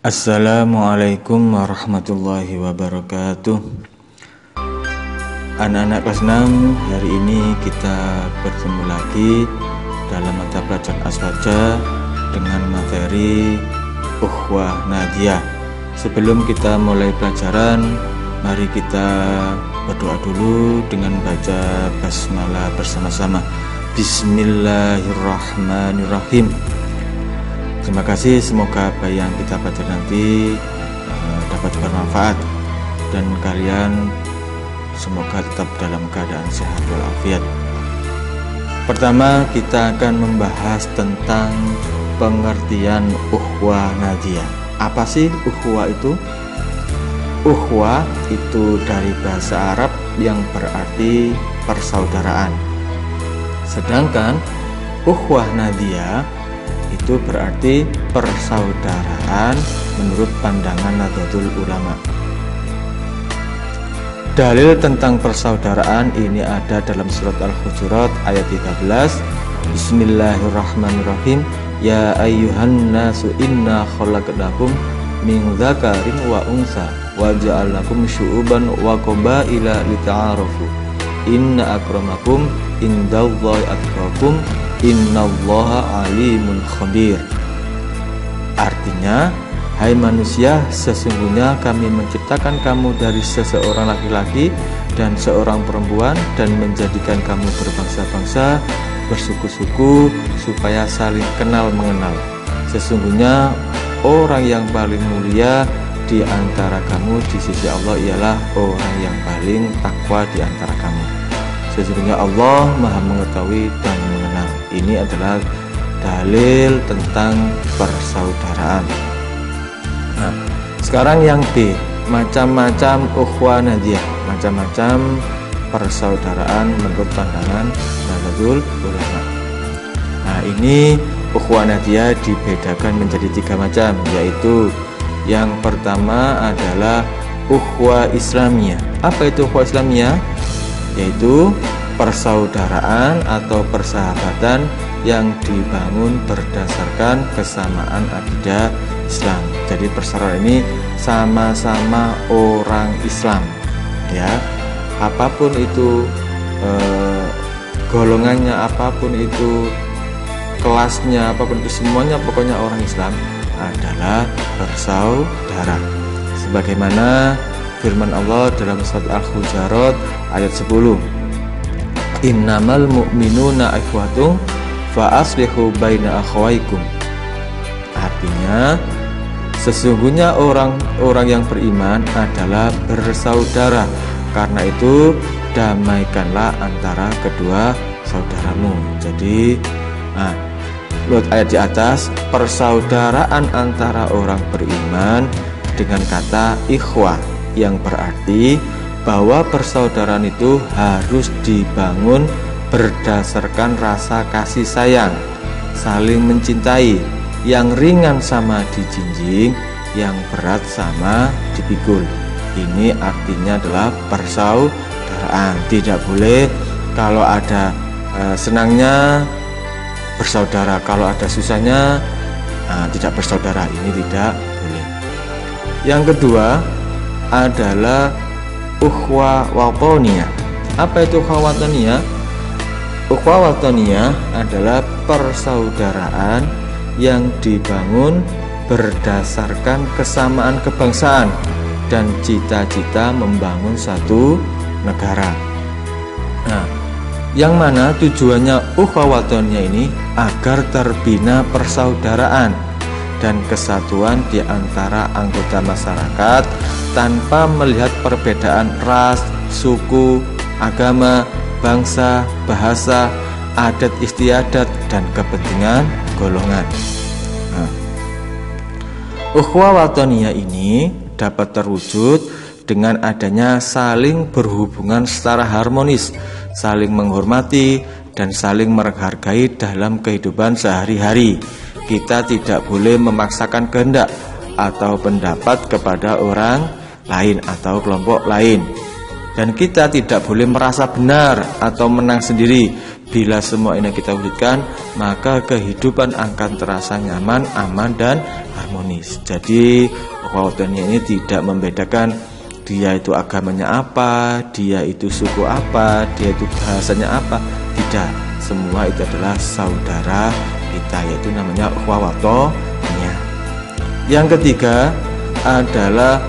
Assalamualaikum warahmatullahi wabarakatuh. Anak-anak kelas 6, hari ini kita bertemu lagi dalam mata pelajaran Aswaja dengan materi Ukhuwah Nadiyah. Sebelum kita mulai pelajaran, mari kita berdoa dulu dengan baca basmalah bersama-sama. Bismillahirrahmanirrahim. Terima kasih, semoga apa yang kita baca nanti dapat bermanfaat dan kalian semoga tetap dalam keadaan sehat walafiat. Pertama, kita akan membahas tentang pengertian ukhuwah nadiyah. Apa sih ukhuwah itu? Ukhuwah itu dari bahasa Arab yang berarti persaudaraan. Sedangkan ukhuwah nadiyah itu berarti persaudaraan menurut pandangan Nahdlatul Ulama. Dalil tentang persaudaraan ini ada dalam surat Al-Hujurat ayat 13. Bismillahirrahmanirrahim. Ya ayyuhan nasu inna khalaqnakum min dzakarin wa unsa wa ja'alnakum syu'uban wa qabaila lita'arafu. Inna akramakum indallahi atqakum innallaha alimun khabir. Artinya, hai manusia, sesungguhnya kami menciptakan kamu dari seseorang laki-laki dan seorang perempuan dan menjadikan kamu berbangsa-bangsa, bersuku-suku supaya saling kenal mengenal. Sesungguhnya orang yang paling mulia di antara kamu di sisi Allah ialah orang yang paling takwa di antara kamu. Sesungguhnya Allah Maha mengetahui dan mengenal. Ini adalah dalil tentang persaudaraan. Nah, sekarang yang B, macam-macam ukhuwah nadiyah, macam-macam persaudaraan menurut pandangan Nahdlatul Ulama. Nah, ini ukhuwah nadiyah dibedakan menjadi 3 macam, yaitu yang pertama adalah ukhuwah Islamiyah. Apa itu ukhuwah Islamiyah? Yaitu persaudaraan atau persahabatan yang dibangun berdasarkan kesamaan akidah Islam. Jadi persaudaraan ini sama-sama orang Islam, ya. Apapun itu golongannya, apapun itu kelasnya, apapun itu semuanya, pokoknya orang Islam adalah bersaudara. Sebagaimana firman Allah dalam surat Al-Hujurat ayat 10. Innamal mu'minuna ikhwatun fa aslihu baina akhawaikum. Artinya, sesungguhnya orang-orang yang beriman adalah bersaudara. Karena itu, damaikanlah antara kedua saudaramu. Jadi, menurut ayat di atas, persaudaraan antara orang beriman dengan kata ikhwah, yang berarti bahwa persaudaraan itu harus dibangun berdasarkan rasa kasih sayang, saling mencintai, yang ringan sama dijinjing, yang berat sama dipikul. Ini artinya adalah persaudaraan. Tidak boleh kalau ada senangnya bersaudara, kalau ada susahnya tidak bersaudara. Ini tidak boleh. Yang kedua adalah ukhuwah watoniyah. Apa itu ukhuwah watoniyah? Ukhuwah watoniyah adalah persaudaraan yang dibangun berdasarkan kesamaan kebangsaan dan cita-cita membangun satu negara. Nah, yang mana tujuannya ukhuwah watoniyah ini agar terbina persaudaraan dan kesatuan di antara anggota masyarakat tanpa melihat perbedaan ras, suku, agama, bangsa, bahasa, adat istiadat, dan kepentingan golongan. Nah, ukhuwah watoniyah ini dapat terwujud dengan adanya saling berhubungan secara harmonis, saling menghormati, dan saling menghargai dalam kehidupan sehari-hari. Kita tidak boleh memaksakan kehendak atau pendapat kepada orang lain atau kelompok lain. Dan kita tidak boleh merasa benar atau menang sendiri. Bila semua ini kita wujudkan, maka kehidupan akan terasa nyaman, aman, dan harmonis. Jadi ukhuwah watoniyah ini tidak membedakan dia itu agamanya apa, dia itu suku apa, dia itu bahasanya apa. Tidak, semua itu adalah saudara kita, yaitu namanya ukhuwah watoniyah. Yang ketiga adalah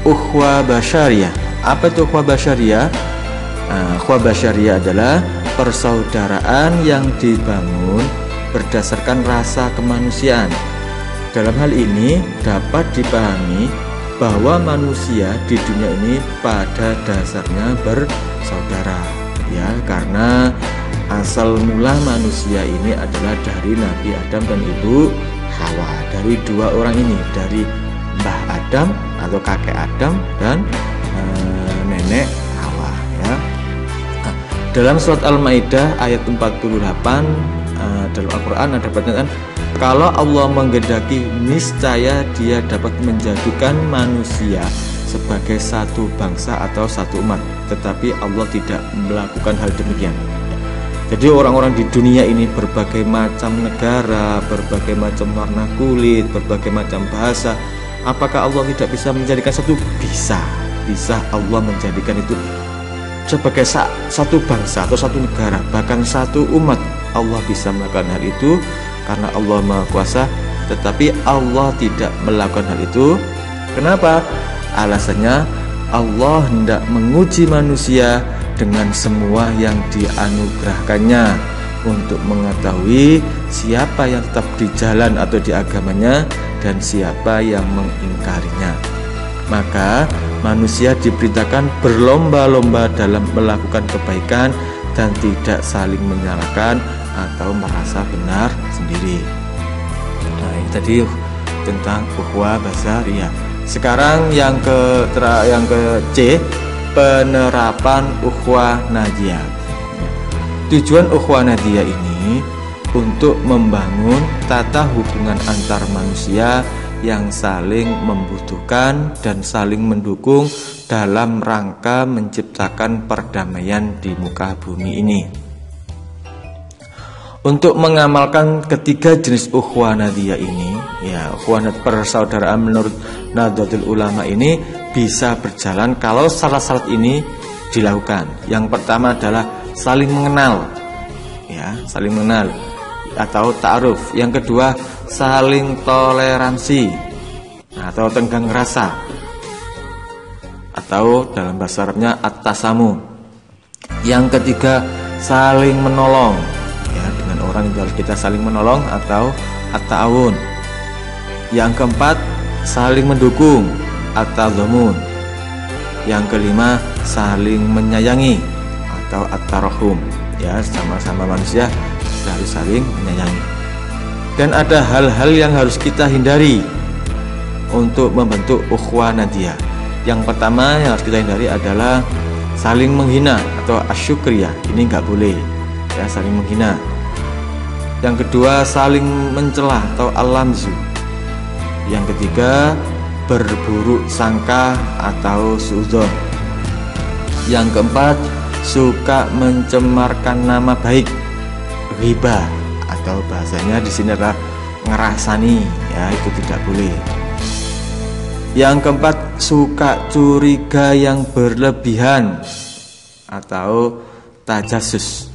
ukhuwah basyariyah. Apa itu ukhuwah basyariyah? Ukhuwah basyariyah adalah persaudaraan yang dibangun berdasarkan rasa kemanusiaan. Dalam hal ini dapat dipahami bahwa manusia di dunia ini pada dasarnya bersaudara, ya, karena asal mula manusia ini adalah dari Nabi Adam dan Ibu Hawa, dari dua orang ini, dari Mbah Adam atau kakek Adam dan nenek Hawa, ya. Dalam surat Al-Maidah ayat 48 dalam Al-Quran ada pernyataan, kalau Allah menghendaki niscaya dia dapat menjadikan manusia sebagai satu bangsa atau satu umat, tetapi Allah tidak melakukan hal demikian. Jadi orang-orang di dunia ini berbagai macam negara, berbagai macam warna kulit, berbagai macam bahasa. Apakah Allah tidak bisa menjadikan satu? Bisa Allah menjadikan itu sebagai satu bangsa atau satu negara, bahkan satu umat. Allah bisa melakukan hal itu karena Allah Maha Kuasa, tetapi Allah tidak melakukan hal itu. Kenapa? Alasannya Allah hendak menguji manusia dengan semua yang dianugerahkannya untuk mengetahui siapa yang tetap di jalan atau di agamanya dan siapa yang mengingkarinya. Maka manusia diperintahkan berlomba-lomba dalam melakukan kebaikan dan tidak saling menyalahkan atau merasa benar sendiri. Nah, ini tadi tentang ukhuwah basyariyah. Sekarang yang ke C, penerapan ukhuwah nadiyah. Tujuan ukhuwah nadiyah ini untuk membangun tata hubungan antar manusia yang saling membutuhkan dan saling mendukung dalam rangka menciptakan perdamaian di muka bumi ini. Untuk mengamalkan ketiga jenis ukhuwah nadiyah ini, ya, ukhuwah persaudaraan menurut Nahdlatul Ulama ini bisa berjalan kalau syarat-syarat ini dilakukan. Yang pertama adalah saling mengenal, ya, saling mengenal atau ta'aruf. Yang kedua, saling toleransi atau tenggang rasa, atau dalam bahasa Arabnya at-tasamu. Yang ketiga, saling menolong, ya, dengan orang itu harus kita saling menolong atau at-ta'awun. Yang keempat, saling mendukung at-tadhamun. Yang kelima, saling menyayangi atau at-tarahum, ya, sama-sama manusia harus saling menyayangi. Dan ada hal-hal yang harus kita hindari untuk membentuk ukhuwah nadiyah. Yang pertama yang harus kita hindari adalah saling menghina atau asyukriyah. Ini nggak boleh, ya, saling menghina. Yang kedua, saling mencela atau al-lamzu. Yang ketiga, berburuk sangka atau suudzon. Yang keempat, suka mencemarkan nama baik, ghibah, atau bahasanya di sini adalah ngerasani, ya, itu tidak boleh. Yang keempat, suka curiga yang berlebihan atau tajasus.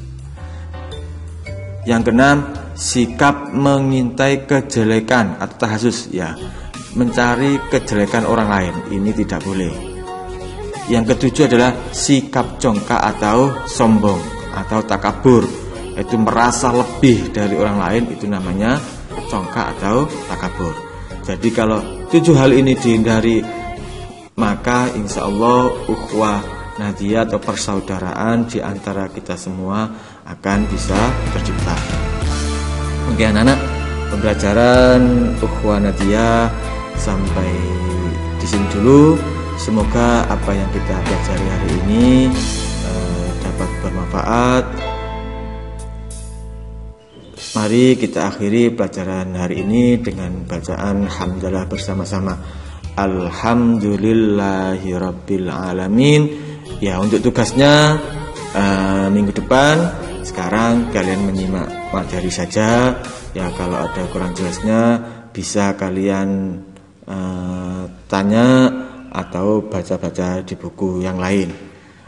Yang keenam, sikap mengintai kejelekan atau tahasus, ya, mencari kejelekan orang lain, ini tidak boleh. Yang ketujuh adalah sikap congkak atau sombong atau takabur, itu merasa lebih dari orang lain, itu namanya congkak atau takabur. Jadi kalau 7 hal ini dihindari, maka insya Allah ukhuwah nadiyah atau persaudaraan di antara kita semua akan bisa tercipta. Oke anak-anak, pembelajaran ukhuwah nadiyah sampai di sini dulu. Semoga apa yang kita pelajari hari ini dapat bermanfaat. Mari kita akhiri pelajaran hari ini dengan bacaan hamdalah bersama-sama. Alhamdulillahirabbil alamin. Ya, untuk tugasnya minggu depan Sekarang kalian menyimak materi saja. Ya, kalau ada kurang jelasnya bisa kalian tanya atau baca-baca di buku yang lain.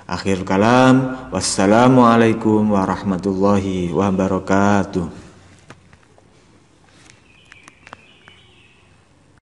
Akhir kalam, wassalamualaikum warahmatullahi wabarakatuh.